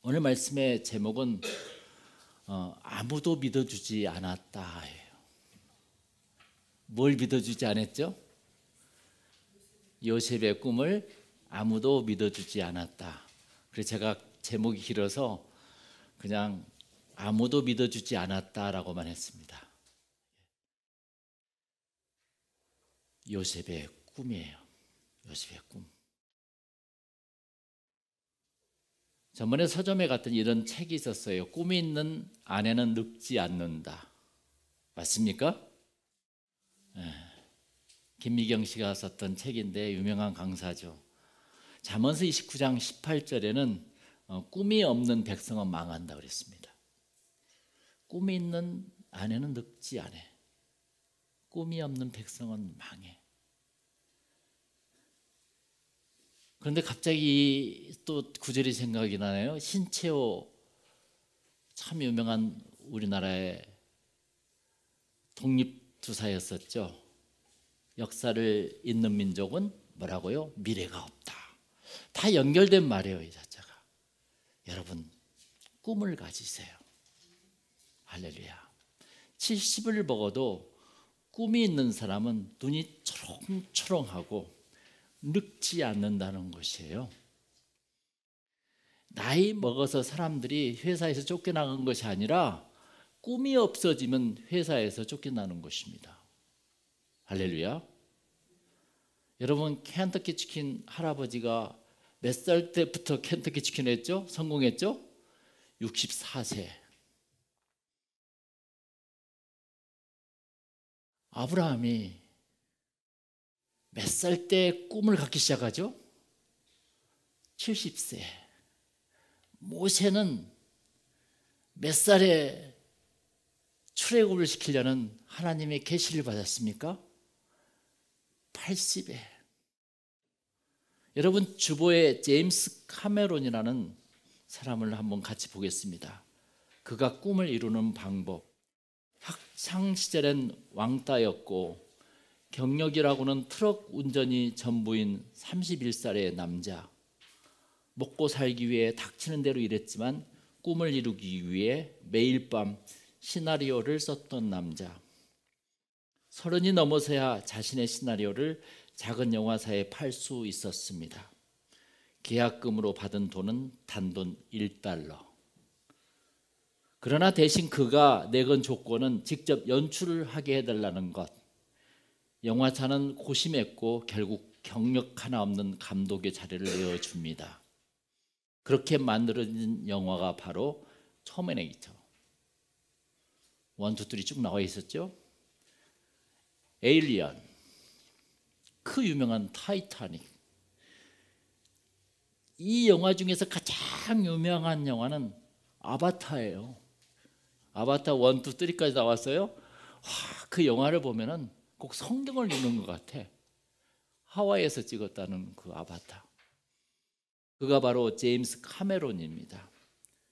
오늘 말씀의 제목은 아무도 믿어주지 않았다예요. 뭘 믿어주지 않았죠? 요셉의 꿈을 아무도 믿어주지 않았다. 그래서 제가 제목이 길어서 그냥 아무도 믿어주지 않았다라고만 했습니다. 요셉의 꿈이에요. 요셉의 꿈. 전번에 서점에 갔더니 이런 책이 있었어요. 꿈이 있는 아내는 늙지 않는다. 맞습니까? 네. 김미경 씨가 썼던 책인데 유명한 강사죠. 잠언서 29장 18절에는 꿈이 없는 백성은 망한다 그랬습니다. 꿈이 있는 아내는 늙지 않아. 꿈이 없는 백성은 망해. 그런데 갑자기 또 구절이 생각이 나네요. 신채호 참 유명한 우리나라의 독립투사였었죠. 역사를 잇는 민족은 뭐라고요? 미래가 없다. 다 연결된 말이에요, 이 자체가. 여러분, 꿈을 가지세요. 할렐루야. 70을 먹어도 꿈이 있는 사람은 눈이 초롱초롱하고 늙지 않는다는 것이에요. 나이 먹어서 사람들이 회사에서 쫓겨나간 것이 아니라 꿈이 없어지면 회사에서 쫓겨나는 것입니다. 할렐루야. 여러분, 켄터키 치킨 할아버지가 몇 살 때부터 켄터키 치킨 했죠? 성공했죠? 64세. 아브라함이 몇 살 때 꿈을 갖기 시작하죠? 70세. 모세는 몇 살에 출애굽을 시키려는 하나님의 계시를 받았습니까? 80에. 여러분, 주보에 제임스 카메론이라는 사람을 한번 같이 보겠습니다. 그가 꿈을 이루는 방법. 학창 시절엔 왕따였고 경력이라고는 트럭 운전이 전부인 31살의 남자. 먹고 살기 위해 닥치는 대로 일했지만 꿈을 이루기 위해 매일 밤 시나리오를 썼던 남자. 30이 넘어서야 자신의 시나리오를 작은 영화사에 팔 수 있었습니다. 계약금으로 받은 돈은 단돈 $1. 그러나 대신 그가 내건 조건은 직접 연출을 하게 해달라는 것. 영화사는 고심했고 결국 경력 하나 없는 감독의 자리를 내어줍니다. 그렇게 만들어진 영화가 바로 터미네이터. 1, 2, 3 쭉 나와 있었죠. 에일리언, 그 유명한 타이타닉. 이 영화 중에서 가장 유명한 영화는 아바타예요. 아바타 1, 2, 3까지 나왔어요. 와, 그 영화를 보면은 꼭 성경을 읽는 것 같아. 하와이에서 찍었다는 그 아바타. 그가 바로 제임스 카메론입니다.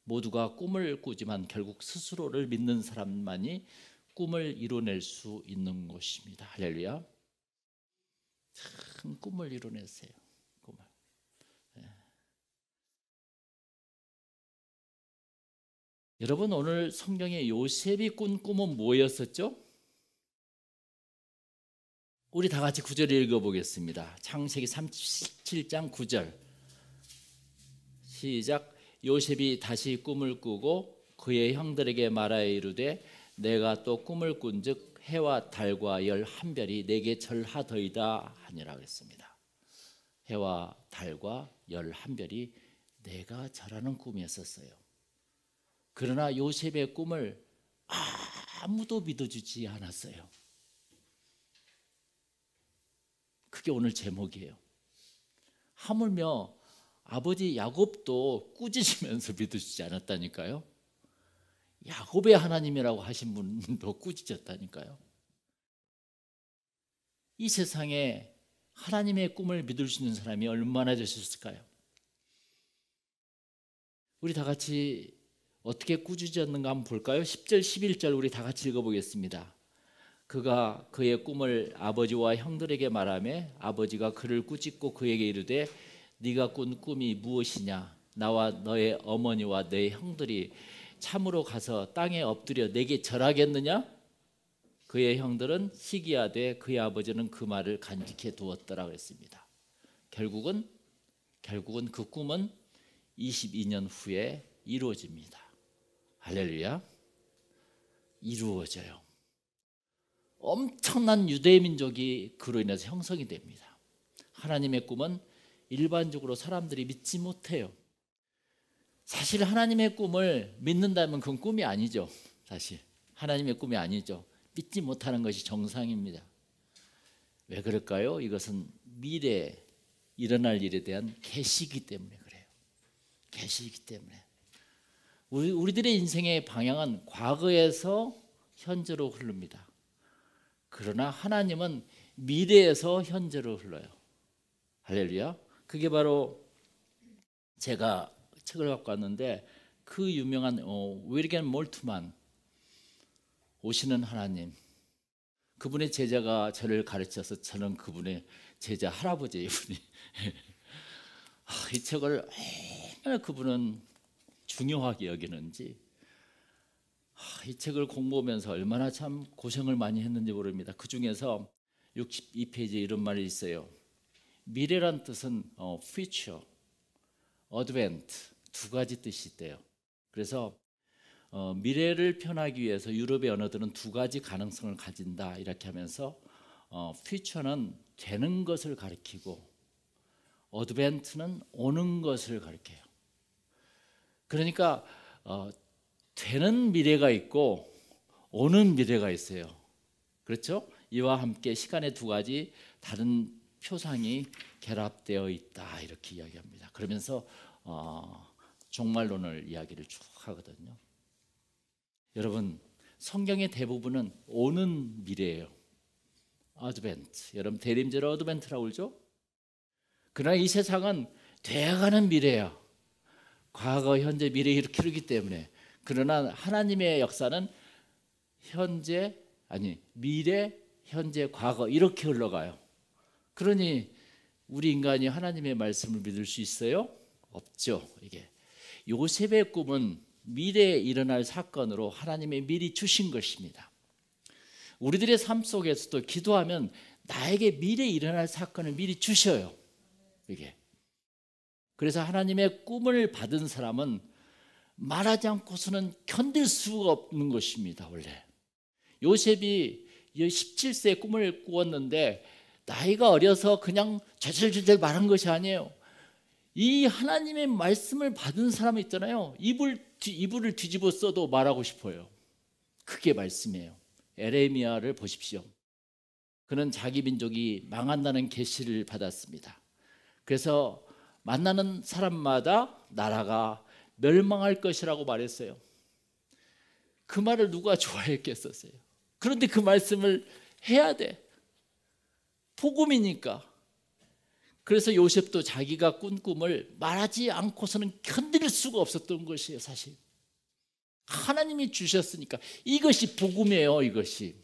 모두가 꿈을 꾸지만 결국 스스로를 믿는 사람만이 꿈을 이뤄낼 수 있는 것입니다. 할렐루야. 참 꿈을 이뤄내세요. 꿈을. 네. 여러분, 오늘 성경에 요셉이 꾼 꿈은 뭐였었죠? 우리 다 같이 9절 읽어보겠습니다. 창세기 37장 9절 시작. 요셉이 다시 꿈을 꾸고 그의 형들에게 말하여 이르되 내가 또 꿈을 꾼즉 해와 달과 11별이 내게 절하더이다 하니라 그랬습니다. 해와 달과 11별이 내가 절하는 꿈이었었어요. 그러나 요셉의 꿈을 아무도 믿어주지 않았어요. 그게 오늘 제목이에요. 하물며 아버지 야곱도 꾸짖으면서 믿어주지 않았다니까요. 야곱의 하나님이라고 하신 분도 꾸짖었다니까요. 이 세상에 하나님의 꿈을 믿을 수 있는 사람이 얼마나 되셨을까요? 우리 다 같이 어떻게 꾸짖었는가 한번 볼까요? 10절 11절 우리 다 같이 읽어보겠습니다. 그가 그의 꿈을 아버지와 형들에게 말하며 아버지가 그를 꾸짖고 그에게 이르되 네가 꾼 꿈이 무엇이냐? 나와 너의 어머니와 너의 형들이 참으로 가서 땅에 엎드려 내게 절하겠느냐? 그의 형들은 시기하되 그의 아버지는 그 말을 간직해 두었더라 했습니다. 결국은 그 꿈은 22년 후에 이루어집니다. 할렐루야. 이루어져요. 엄청난 유대 민족이 그로 인해서 형성이 됩니다. 하나님의 꿈은 일반적으로 사람들이 믿지 못해요. 사실 하나님의 꿈을 믿는다면 그건 꿈이 아니죠. 사실 하나님의 꿈이 아니죠. 믿지 못하는 것이 정상입니다. 왜 그럴까요? 이것은 미래에 일어날 일에 대한 계시이기 때문에 그래요. 계시이기 때문에. 우리들의 인생의 방향은 과거에서 현재로 흐릅니다. 그러나 하나님은 미래에서 현재로 흘러요. 할렐루야. 그게 바로 제가 책을 갖고 왔는데 그 유명한 윌리엄 몰트만 오시는 하나님, 그분의 제자가 저를 가르쳐서 저는 그분의 제자 할아버지예요. 이분이. 이 책을 얼마나 그분은 중요하게 여기는지, 이 책을 공부하면서 얼마나 참 고생을 많이 했는지 모릅니다. 그 중에서 62페이지에 이런 말이 있어요. 미래란 뜻은 future, advent 두 가지 뜻이 있대요. 그래서 미래를 표현하기 위해서 유럽의 언어들은 두 가지 가능성을 가진다 이렇게 하면서 future는 되는 것을 가리키고 advent는 오는 것을 가리켜요. 그러니까 되는 미래가 있고 오는 미래가 있어요. 그렇죠? 이와 함께 시간의 두 가지 다른 표상이 결합되어 있다 이렇게 이야기합니다. 그러면서 종말론을 이야기를 쭉 하거든요. 여러분, 성경의 대부분은 오는 미래예요. 어드벤트. 여러분 대림절을 어드벤트라고 그러죠? 그러나 이 세상은 돼가는 미래야. 과거, 현재, 미래 이렇게 흐르기 때문에. 그러나 하나님의 역사는 미래, 현재, 과거 이렇게 흘러가요. 그러니 우리 인간이 하나님의 말씀을 믿을 수 있어요? 없죠. 이게 요셉의 꿈은 미래에 일어날 사건으로 하나님이 미리 주신 것입니다. 우리들의 삶 속에서도 기도하면 나에게 미래에 일어날 사건을 미리 주셔요. 이게. 그래서 하나님의 꿈을 받은 사람은 말하지 않고서는 견딜 수가 없는 것입니다. 원래 요셉이 17세에 꿈을 꾸었는데 나이가 어려서 그냥 죄질죄질 말한 것이 아니에요. 이 하나님의 말씀을 받은 사람이 있잖아요. 이불을 뒤집어 써도 말하고 싶어요. 그게 말씀이에요. 에레미야를 보십시오. 그는 자기 민족이 망한다는 계시를 받았습니다. 그래서 만나는 사람마다 나라가 멸망할 것이라고 말했어요. 그 말을 누가 좋아했겠었어요. 그런데 그 말씀을 해야 돼. 복음이니까. 그래서 요셉도 자기가 꾼 꿈을 말하지 않고서는 견딜 수가 없었던 것이에요. 사실 하나님이 주셨으니까. 이것이 복음이에요. 이것이.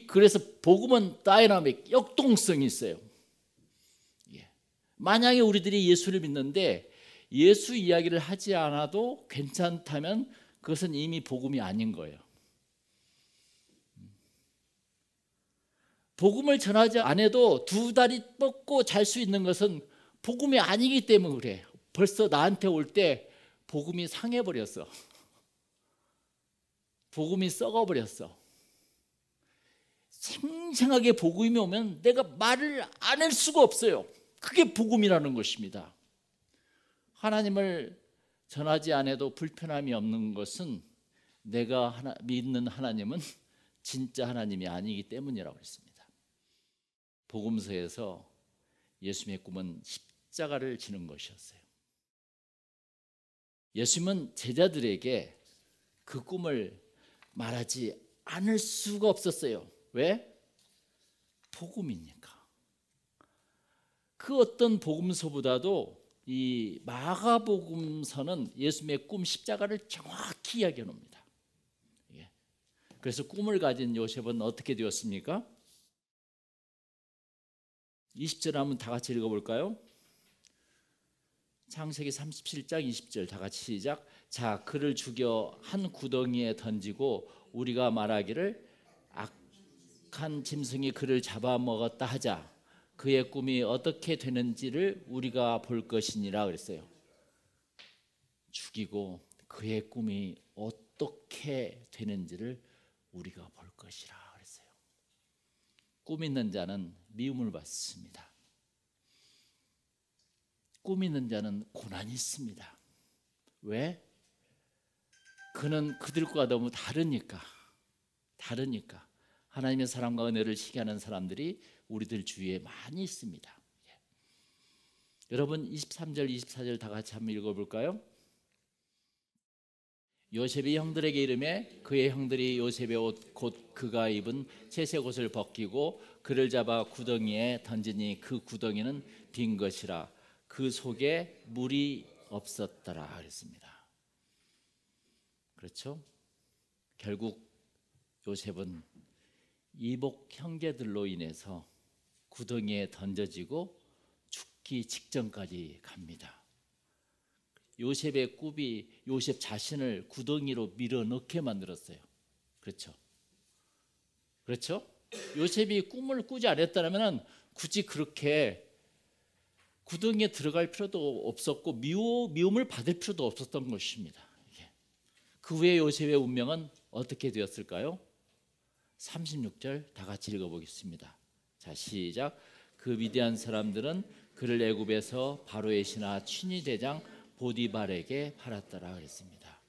그래서 복음은 다이나믹, 역동성이 있어요. 만약에 우리들이 예수를 믿는데 예수 이야기를 하지 않아도 괜찮다면 그것은 이미 복음이 아닌 거예요. 복음을 전하지 않아도 두 다리 뻗고 잘 수 있는 것은 복음이 아니기 때문에 그래. 벌써 나한테 올 때 복음이 상해버렸어. 복음이 썩어버렸어. 생생하게 복음이 오면 내가 말을 안 할 수가 없어요. 그게 복음이라는 것입니다. 하나님을 전하지 않아도 불편함이 없는 것은 내가 믿는 하나님은 진짜 하나님이 아니기 때문이라고 했습니다. 복음서에서 예수님의 꿈은 십자가를 지는 것이었어요. 예수님은 제자들에게 그 꿈을 말하지 않을 수가 없었어요. 왜? 복음이니까. 그 어떤 복음서보다도 이 마가복음서는 예수님의 꿈 십자가를 정확히 이야기해 놓습니다. 그래서 꿈을 가진 요셉은 어떻게 되었습니까? 20절 한번 다 같이 읽어볼까요? 창세기 37장 20절 다 같이 시작. 자, 그를 죽여 한 구덩이에 던지고 우리가 말하기를 악한 짐승이 그를 잡아먹었다 하자. 그의 꿈이 어떻게 되는지를 우리가 볼 것이니라 그랬어요. 죽이고 그의 꿈이 어떻게 되는지를 우리가 볼 것이라 그랬어요. 꿈 있는 자는 미움을 받습니다. 꿈 있는 자는 고난이 있습니다. 왜? 그는 그들과 너무 다르니까. 하나님의 사랑과 은혜를 시기하는 사람들이 우리들 주위에 많이 있습니다. 여러분 23절 24절 다 같이 한번 읽어볼까요? 요셉이 형들에게 이르매 그의 형들이 요셉의 옷 곧 그가 입은 채색 옷을 벗기고 그를 잡아 구덩이에 던지니 그 구덩이는 빈 것이라 그 속에 물이 없었더라 그랬습니다. 그렇죠? 결국 요셉은 이복 형제들로 인해서 구덩이에 던져지고 죽기 직전까지 갑니다. 요셉의 꿈이 요셉 자신을 구덩이로 밀어넣게 만들었어요. 그렇죠? 요셉이 꿈을 꾸지 않았다면 굳이 그렇게 구덩이에 들어갈 필요도 없었고 미움을 받을 필요도 없었던 것입니다. 그 후에 요셉의 운명은 어떻게 되었을까요? 36절 다 같이 읽어보겠습니다. 자, 시작. 그 미디안 사람들은 그를 애굽에서 바로의 신하 취니 대장 보디발에게 팔았더라 그랬습니다.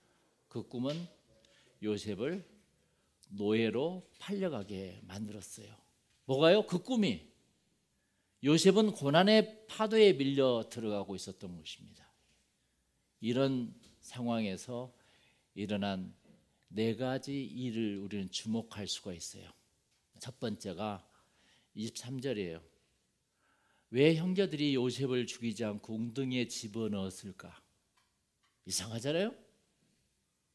그 꿈은 요셉을 노예로 팔려가게 만들었어요. 뭐가요? 그 꿈이 요셉은 고난의 파도에 밀려 들어가고 있었던 것입니다. 이런 상황에서 일어난 네 가지 일을 우리는 주목할 수가 있어요. 첫 번째가 23절이에요. 왜 형제들이 요셉을 죽이지 않고 웅덩이에 집어넣었을까? 이상하잖아요?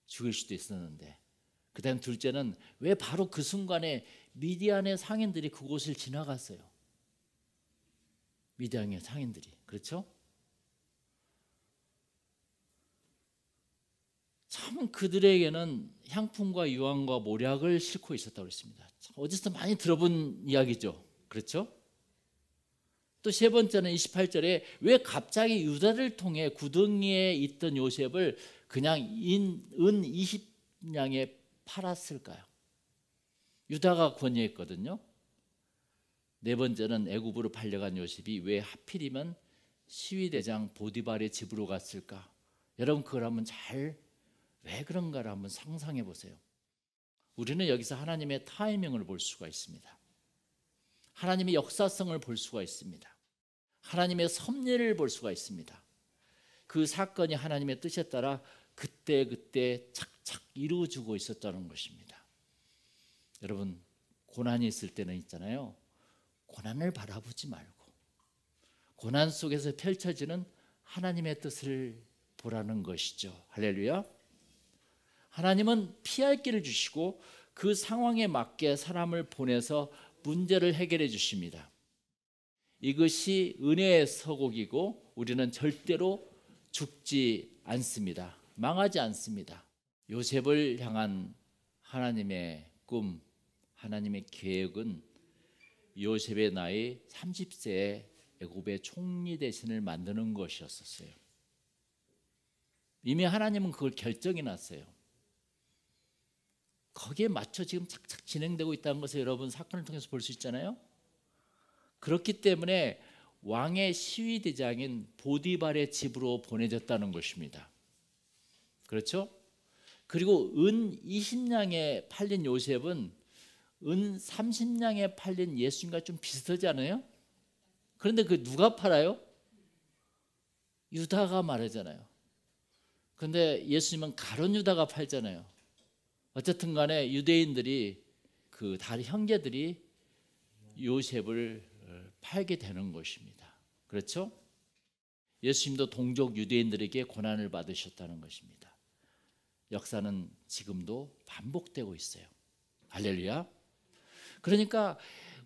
죽일 수도 있었는데. 그 다음 둘째는 왜 바로 그 순간에 미디안의 상인들이 그곳을 지나갔어요? 미디안의 상인들이. 그렇죠? 참 그들에게는 향품과 유황과 모략을 싣고 있었다고 했습니다. 어디서 많이 들어본 이야기죠. 그렇죠? 또 세 번째는 28절에 왜 갑자기 유다를 통해 구덩이에 있던 요셉을 그냥 은 20냥에 팔았을까요? 유다가 권유했거든요. 네 번째는 애굽으로 팔려간 요셉이 왜 하필이면 시위대장 보디발의 집으로 갔을까? 여러분 그걸 한번 왜 그런가를 한번 상상해 보세요. 우리는 여기서 하나님의 타이밍을 볼 수가 있습니다. 하나님의 역사성을 볼 수가 있습니다. 하나님의 섭리를 볼 수가 있습니다. 그 사건이 하나님의 뜻에 따라 그때 착착 이루어지고 있었다는 것입니다. 여러분 고난이 있을 때는 있잖아요. 고난을 바라보지 말고 고난 속에서 펼쳐지는 하나님의 뜻을 보라는 것이죠. 할렐루야. 하나님은 피할 길을 주시고 그 상황에 맞게 사람을 보내서 문제를 해결해 주십니다. 이것이 은혜의 서곡이고 우리는 절대로 죽지 않습니다. 망하지 않습니다. 요셉을 향한 하나님의 꿈, 하나님의 계획은 요셉의 나이 30세에 애굽의 총리 대신을 만드는 것이었어요. 이미 하나님은 그걸 결정해 놨어요. 거기에 맞춰 지금 착착 진행되고 있다는 것을 여러분 사건을 통해서 볼 수 있잖아요. 그렇기 때문에 왕의 시위대장인 보디발의 집으로 보내졌다는 것입니다. 그렇죠? 그리고 은 20냥에 팔린 요셉은 은 30냥에 팔린 예수님과 좀 비슷하지 않아요? 그런데 그 누가 팔아요? 유다가 말하잖아요. 그런데 예수님은 가룟 유다가 팔잖아요. 어쨌든 간에 유대인들이 그 다른 형제들이 요셉을 팔게 되는 것입니다. 그렇죠? 예수님도 동족 유대인들에게 고난을 받으셨다는 것입니다. 역사는 지금도 반복되고 있어요. 할렐루야. 그러니까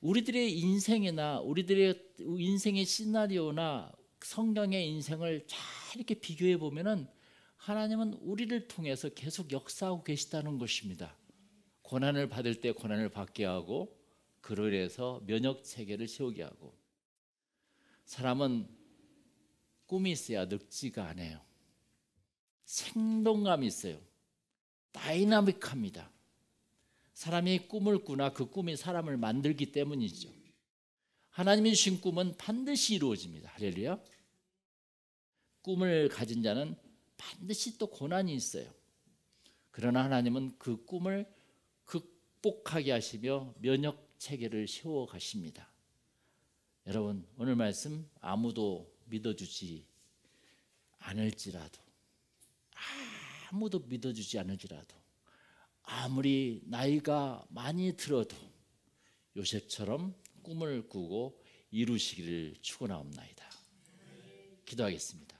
우리들의 인생이나 우리들의 인생의 시나리오나 성경의 인생을 잘 이렇게 비교해 보면은 하나님은 우리를 통해서 계속 역사하고 계시다는 것입니다. 고난을 받을 때 고난을 받게 하고 그로 인해서 면역 체계를 세우게 하고 사람은 꿈이 있어야 늙지가 않아요. 생동감이 있어요. 다이나믹합니다. 사람이 꿈을 꾸나 그 꿈이 사람을 만들기 때문이죠. 하나님이 주신 꿈은 반드시 이루어집니다. 할렐루야. 꿈을 가진 자는 반드시 또 고난이 있어요. 그러나 하나님은 그 꿈을 극복하게 하시며 면역 체계를 세워 가십니다. 여러분, 오늘 말씀 아무도 믿어주지 않을지라도 아무리 나이가 많이 들어도 요셉처럼 꿈을 꾸고 이루시기를 축원하옵나이다. 기도하겠습니다.